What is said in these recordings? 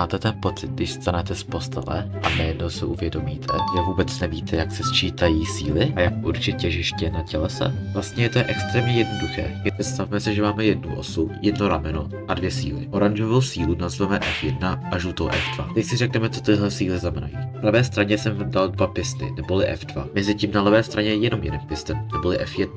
Znáte ten pocit, když stanete z postele a najednou se uvědomíte, že vůbec nevíte, jak se sčítají síly a jak určit těžiště na tělese? Vlastně je to extrémně jednoduché. Představme si, že máme jednu osu, jedno rameno a dvě síly. Oranžovou sílu nazveme F1 a žlutou F2. Teď si řekneme, co tyhle síly znamenají. Na levé straně jsem dal dva pistony, neboli F2. Mezitím na levé straně je jenom jeden piston, neboli F1.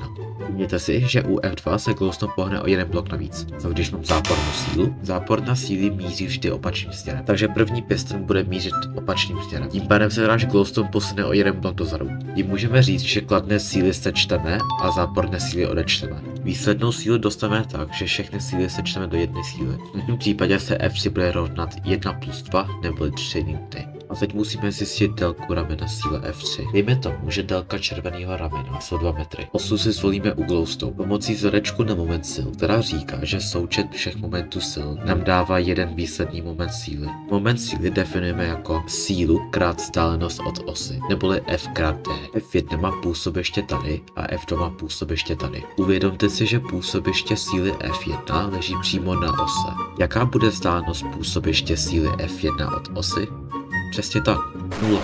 Všimněte si, že u F2 se glowstone pohne o jeden blok navíc. Co když mám zápornou sílu? Záporná síly míří vždy opačným směrem. Takže první piston bude mířit opačným směrem. Tím pádem se náš glowstone posune o jeden blok dozadu. Tím můžeme říct, že kladné síly sečteme a záporné síly odečteme. Výslednou sílu dostaneme tak, že všechny síly sečteme do jedné síly. V tomto případě se F3 bude rovnat 1 plus 2 neboli 3 newtony. A teď musíme zjistit délku ramena síle F3. Dejme tomu, že délka červeného ramena jsou 2 metry. Osu si zvolíme u glowstone pomocí vzorečku na moment sil, která říká, že součet všech momentů sil nám dává jeden výsledný moment síly. Moment síly definujeme jako sílu krát vzdálenost od osy, neboli F krát D. F1 má působiště tady a F2 má působiště tady. Uvědomte si, že působiště síly F1 leží přímo na ose. Jaká bude vzdálenost působiště síly F1 od osy? Přesně tak, 0.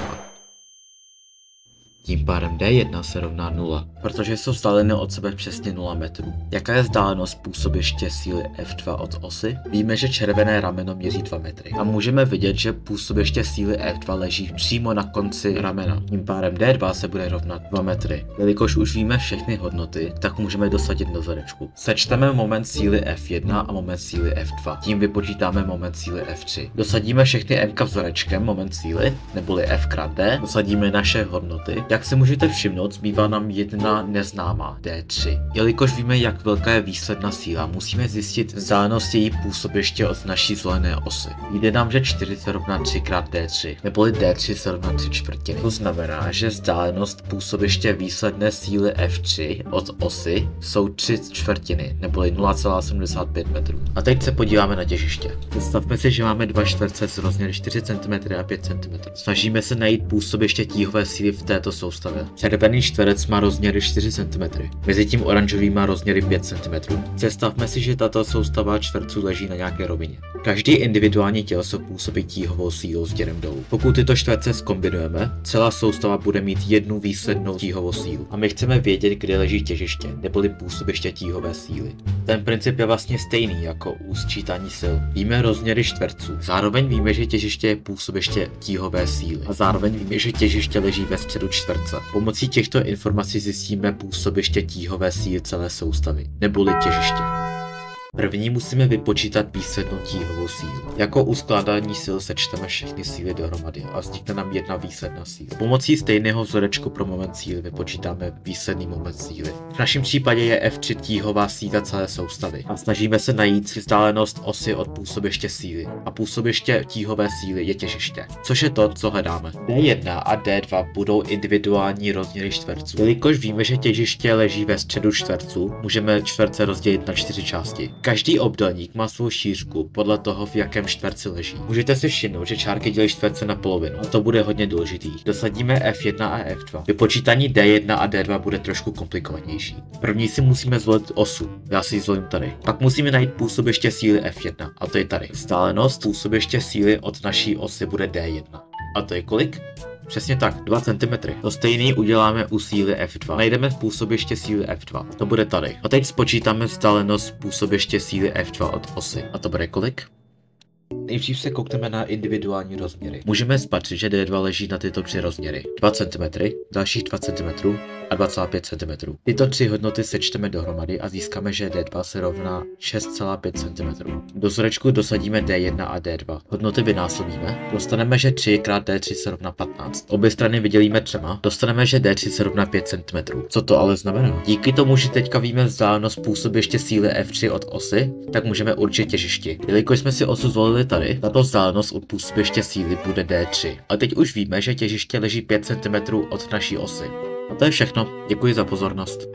Tím pádem D1 se rovná 0, protože jsou vzdálené od sebe přesně 0 metrů. Jaká je vzdálenost působiště síly F2 od osy? Víme, že červené rameno měří 2 metry. A můžeme vidět, že působiště síly F2 leží přímo na konci ramena. Tím pádem D2 se bude rovnat 2 metry. Jelikož už víme všechny hodnoty, tak můžeme dosadit do vzorečku. Sečteme moment síly F1 a moment síly F2. Tím vypočítáme moment síly F3. Dosadíme všechny M vzorečkem moment síly, neboli F krát D. Dosadíme naše hodnoty. Jak si můžete všimnout, zbývá nám jedna neznámá D3. Jelikož víme, jak velká je výsledná síla, musíme zjistit vzdálenost její působiště od naší zvolené osy. Jde nám, že 4 se rovná 3 krát D3, neboli D3 se rovná 3 čtvrtiny. To znamená, že vzdálenost působiště výsledné síly F3 od osy jsou 3 čtvrtiny, neboli 0,75 metrů. A teď se podíváme na těžiště. Představme si, že máme dva čtverce s rozměry 4 cm a 5 cm. Snažíme se najít působiště tíhové síly v této soustavě. Červený čtverec má rozměry 4 cm, mezitím oranžový má rozměry 5 cm. Představme si, že tato soustava čtverců leží na nějaké rovině. Každý individuální těleso působí tíhovou sílou směrem dolů. Pokud tyto čtverce zkombinujeme, celá soustava bude mít jednu výslednou tíhovou sílu. A my chceme vědět, kde leží těžiště, neboli působiště tíhové síly. Ten princip je vlastně stejný jako u sčítání sil. Víme rozměry čtverců, zároveň víme, že těžiště je působiště tíhové síly. A zároveň víme, že těžiště leží ve středu čtverce. Pomocí těchto informací zjistíme působiště tíhové síly celé soustavy, neboli těžiště. První musíme vypočítat výslednou tíhovou sílu. Jako u skládání sil sečteme všechny síly dohromady a vznikne nám jedna výsledná síla. Pomocí stejného vzorečku pro moment síly vypočítáme výsledný moment síly. V našem případě je F3 tíhová síla celé soustavy a snažíme se najít vzdálenost osy od působiště síly. A působiště tíhové síly je těžiště, což je to, co hledáme. D1 a D2 budou individuální rozměry čtverců. Jelikož víme, že těžiště leží ve středu čtverců, můžeme čtverce rozdělit na 4 části. Každý obdélník má svou šířku podle toho, v jakém čtverci leží. Můžete si všimnout, že čárky dělí čtverce na polovinu a to bude hodně důležitý. Dosadíme F1 a F2. Vypočítání D1 a D2 bude trošku komplikovanější. První si musíme zvolit osu. Já si ji zvolím tady. Pak musíme najít působiště síly F1 a to je tady. Vzdálenost působiště síly od naší osy bude D1. A to je kolik? Přesně tak, 2 cm. To stejný uděláme u síly F2. Najdeme působiště síly F2. To bude tady. A teď spočítáme vzdálenost působiště síly F2 od osy. A to bude kolik? Nejdřív se koukneme na individuální rozměry. Můžeme spatřit, že D2 leží na tyto 3 rozměry. 2 cm, dalších 2 cm a 2,5 cm. Tyto 3 hodnoty sečteme dohromady a získáme, že D2 se rovná 6,5 cm. Do vzorečku dosadíme D1 a D2. Hodnoty vynásobíme. Dostaneme, že 3 krát D3 se rovná 15. Obě strany vydělíme 3. Dostaneme, že D3 se rovná 5 cm. Co to ale znamená? Díky tomu, že teďka víme vzdálenost působiště síly F3 od osy, tak můžeme určit těžiště. Jelikož jsme si osu zvolili tady, tato vzdálenost od působiště síly bude D3. A teď už víme, že těžiště leží 5 cm od naší osy. A to je všechno. Děkuji za pozornost.